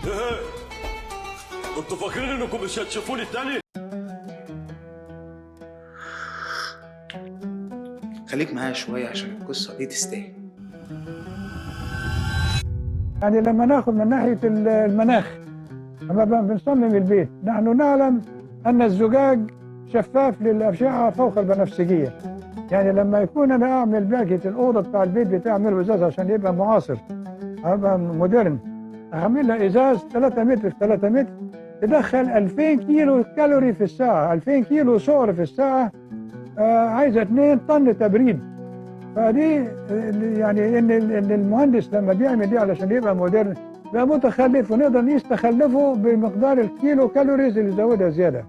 ايه، انتوا فاكرين انكم مش هتشوفوني تاني؟ خليك معايا شوية عشان القصة دي تستاهل. يعني لما ناخذ من ناحية المناخ، لما بنصمم البيت نحن نعلم أن الزجاج شفاف للأشعة فوق البنفسجية. يعني لما يكون أنا أعمل باكيت الأوضة بتاع البيت بتاعي أعمله إزاز عشان يبقى معاصر، يبقى مودرن، أعملها إزاز 3 متر في 3 متر، تدخل 2000 كيلو كالوري في الساعة، 2000 كيلو سعر في الساعة. عايزة 2 طن تبريد. فدي يعني ان المهندس لما بيعمل دي علشان يبقى مودرن بقى متخلف، ونقدر نقيس تخلفه بمقدار الكيلو كالوريز اللي زودها زياده.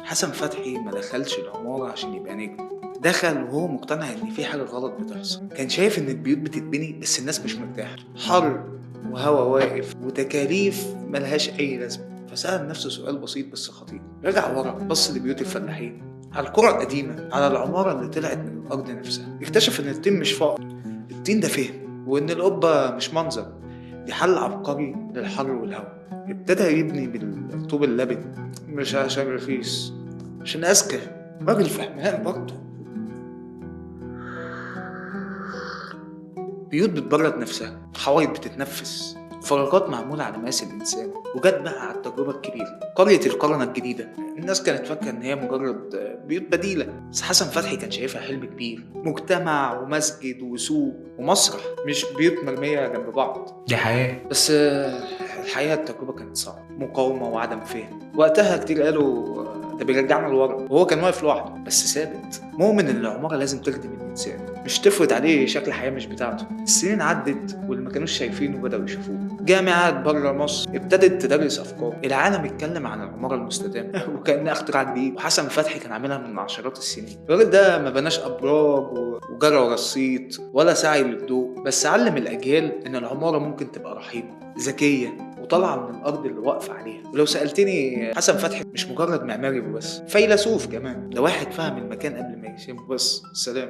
حسن فتحي ما دخلش العمارة عشان يبقى نجم، دخل وهو مقتنع ان في حاجة غلط بتحصل. كان شايف ان البيوت بتتبني بس الناس مش مرتاحة، حر وهوا واقف وتكاليف ملهاش اي لازمة. فسأل نفسه سؤال بسيط بس خطير، رجع ورا بص لبيوت الفلاحين، على القرى القديمة، على العمارة اللي طلعت من الأرض نفسها. اكتشف إن الطين مش فقر، الطين ده فهم، وإن القبة مش منظر، دي حل عبقري للحر والهواء. ابتدى يبني بالطوب اللبن، مش عشان رخيص، عشان أذكى، راجل فهمان برضه. بيوت بتبرد نفسها، حوايط بتتنفس، فراغات معمولة على مقاس الإنسان. وجت بقى على التجربة الكبيرة، قرية القرنة الجديدة. الناس كانت فاكرة إن هي مجرد بيوت بديلة، بس حسن فتحي كان شايفها حلم كبير، مجتمع ومسجد وسوق ومسرح، مش بيوت مرمية جنب بعض. دي حياة. بس الحقيقة التجربة كانت صعبة، مقاومة وعدم فهم. وقتها كتير قالوا ده بيرجعنا لورا، وهو كان واقف لوحده بس ثابت، مؤمن إن العمارة لازم تخدم الإنسان، مش تفرض عليه شكل حياة مش بتاعته. السنين عدت واللي ما كانوش شايفينه بدأوا يشوفوه. جامعات بره مصر ابتدت تدرس أفكار، العالم اتكلم عن العمارة المستدامة وكأنها اختراع جديد، وحسن فتحي كان عاملها من عشرات السنين. الراجل ده ما بناش أبراج وجرى ورا الصيت ولا سعي للضوء، بس علم الأجيال إن العمارة ممكن تبقى رحيمة، ذكية، وطالعة من الأرض اللي واقفة عليها. ولو سألتني، حسن فتحي مش مجرد معماري وبس، فيلسوف كمان، ده واحد فهم المكان قبل ما يسيبه. بس سلام.